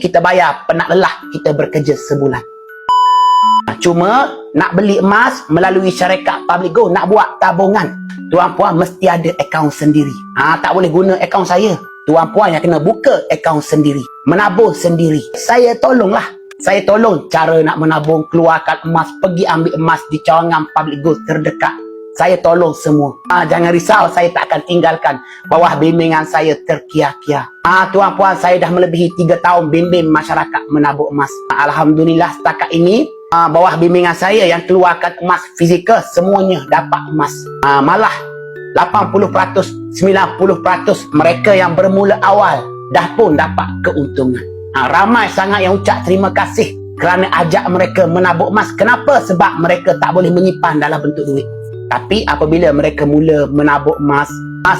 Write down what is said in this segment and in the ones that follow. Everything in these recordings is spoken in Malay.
kita bayar penat lelah kita bekerja sebulan. Cuma nak beli emas melalui syarikat Public Gold, nak buat tabungan, tuan-puan mesti ada akaun sendiri. Tak boleh guna akaun saya. Tuan-puan yang kena buka akaun sendiri, menabung sendiri. Saya tolong cara nak menabung, keluarkan emas, pergi ambil emas di cawangan Public Gold terdekat. Saya tolong semua. Jangan risau, saya tak akan tinggalkan. Bawah bimbingan saya terkiah-kiah. Tuan-puan, saya dah melebihi 3 tahun bimbing masyarakat menabung emas. Alhamdulillah setakat ini, bawah bimbingan saya yang keluarkan emas fizikal semuanya dapat emas. Malah 80%, 90% mereka yang bermula awal dah pun dapat keuntungan. Ramai sangat yang ucap terima kasih kerana ajak mereka menabung emas. Kenapa? Sebab mereka tak boleh menyimpan dalam bentuk duit. Tapi apabila mereka mula menabung emas,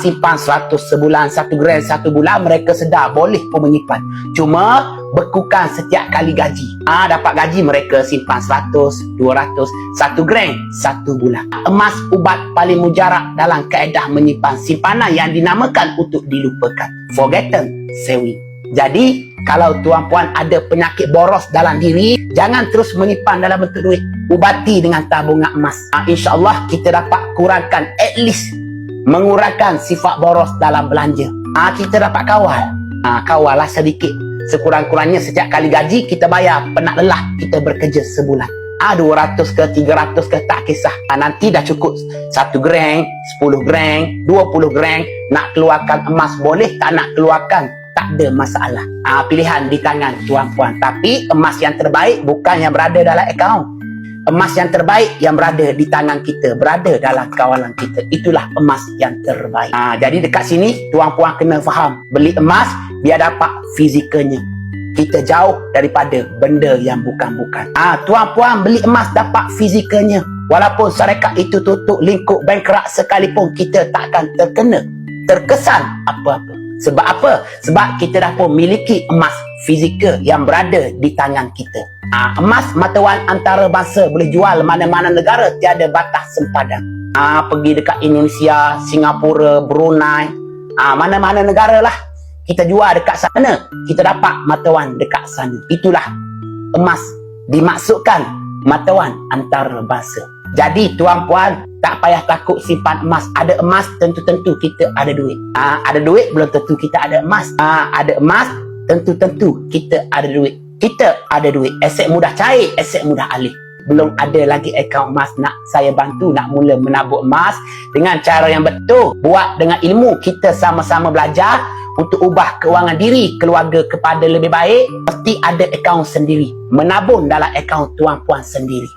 simpan 100 sebulan, 1 gram 1 bulan, mereka sedar boleh pun menyimpan. Cuma bekukan setiap kali gaji. Dapat gaji mereka simpan 100, 200, 1 gram 1 bulan. Emas ubat paling mujarab dalam kaedah menyimpan simpanan yang dinamakan untuk dilupakan, forgotten saving. Jadi kalau tuan-puan ada penyakit boros dalam diri, jangan terus menyimpan dalam bentuk duit. Ubati dengan tabungan emas. InsyaAllah kita dapat kurangkan, at least mengurangkan sifat boros dalam belanja. Kita dapat kawal. Kawal lah sedikit. Sekurang-kurangnya setiap kali gaji kita bayar penat lelah kita bekerja sebulan. 200 ke 300 ke tak kisah. Nanti dah cukup 1 gram, 10 gram, 20 gram. Nak keluarkan emas boleh, tak nak keluarkan tak ada masalah. Pilihan di tangan tuan-puan. Tapi emas yang terbaik bukan yang berada dalam akaun. Emas yang terbaik yang berada di tangan kita, berada dalam kawalan kita. Itulah emas yang terbaik. Jadi dekat sini tuan-puan kena faham, beli emas biar dapat fizikalnya. Kita jauh daripada benda yang bukan-bukan. Tuan-puan beli emas dapat fizikalnya. Walaupun syarikat itu tutup, lingkup bankrupt sekalipun, kita tak akan terkesan apa-apa. Sebab apa? Sebab kita dah pun miliki emas fizikal yang berada di tangan kita. Emas mata wang antarabangsa boleh jual mana-mana negara, tiada batas sempadan. Pergi dekat Indonesia, Singapura, Brunei, mana-mana negara lah kita jual dekat sana, kita dapat mata wang dekat sana. Itulah emas, dimaksudkan mata wang antarabangsa. Jadi tuan-puan tak payah takut simpan emas. Ada emas tentu-tentu kita ada duit. Ada duit belum tentu kita ada emas. Ada emas tentu-tentu kita ada duit. Kita ada duit. Aset mudah cair, aset mudah alih. Belum ada lagi akaun emas. Nak saya bantu nak mula menabung emas dengan cara yang betul. Buat dengan ilmu. Kita sama-sama belajar untuk ubah keuangan diri, keluarga kepada lebih baik. Mesti ada akaun sendiri. Menabung dalam akaun tuan-puan sendiri.